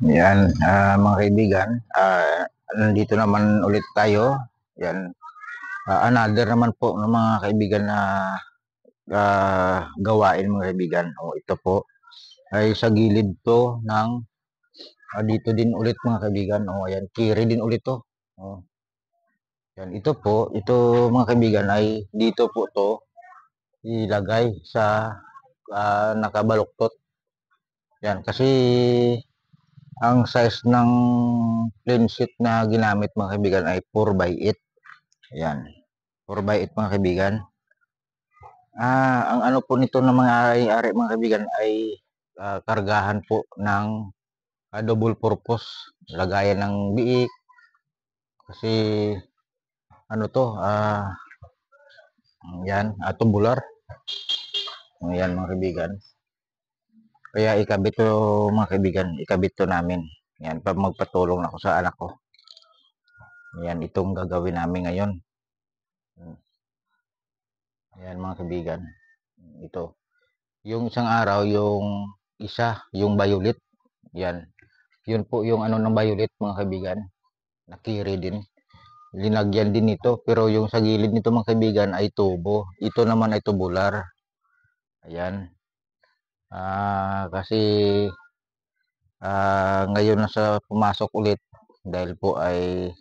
Yan, mga kaibigan, nandito naman ulit tayo. Yan, another naman po ng mga kaibigan na gawain mga kaibigan. O ito po ay sa gilid to ng dito din ulit mga kaibigan. O ayan, kiri din ulit to. O, yan, ito mga kaibigan ay dito po to ilagay sa nakabaluktot. Yan, kasi ang size ng plain sheet na ginamit mga kaibigan ay 4x8. Ayan, 4x8 mga kaibigan. Ang ano po nito ng mga ari mga kaibigan ay kargahan po ng double purpose. Lagayan ng biik. Kasi ano to, yan, tubular. Ayan mga kaibigan. Kaya ikabit to mga kaibigan, ikabit to namin. Yan, pag magpatulong ako sa anak ko. Yan, itong gagawin namin ngayon. Ayan mga kaibigan. Ito. Yung isang araw, yung violet. Yan. Yun po yung ano ng violet mga kaibigan. Nakiri din. Linagyan din ito. Pero yung sa gilid nito mga kaibigan ay tubo. Ito naman ay tubular. Ayan. Kasi ngayon na sa pumasok ulit dahil po ay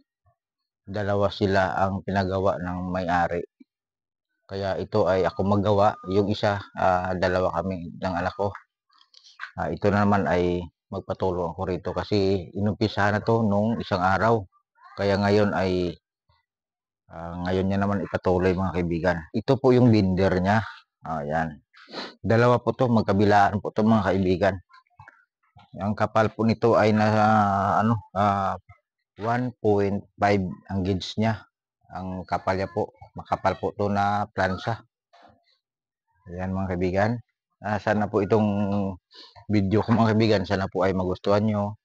dalawa sila ang pinagawa ng may-ari. Kaya ito ay ako maggawa. Yung isa, dalawa kami ng anak ko. Ito naman ay magpatulong ako rito kasi inumpisahan na to nung isang araw. Kaya ngayon ay ngayon niya naman ipatuloy mga kaibigan. Ito po yung binder niya. Ayan. Dalawa po to, magkabilaan po to mga kaibigan. Ang kapal po nito ay nasa 1.5 ang gauge niya. Ang kapal niya po. Makapal po to na plansa. Ayan mga kaibigan. Sana po itong video ko mga kaibigan, sana po ay magustuhan nyo.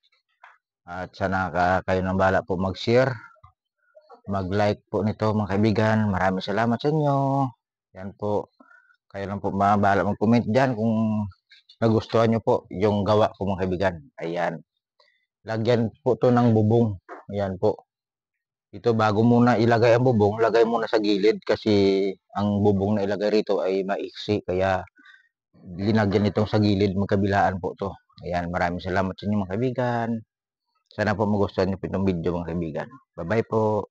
At sana kayo nang bahala po mag-share, mag-like po nito mga kaibigan. Maraming salamat sa inyo. Yan po. Kayo lang po bahala mag-comment dyan kung nagustuhan nyo po yung gawa ko mga kaibigan. Ayan. Lagyan po to ng bubong. Ayan po. Ito bago muna ilagay ang bubong, lagay muna sa gilid kasi ang bubong na ilagay rito ay maiksi. Kaya linagyan itong sa gilid, magkabilaan po to. Ayan. Maraming salamat sa inyo mga kaibigan. Sana po magustuhan nyo po itong video mga kaibigan. Bye-bye po.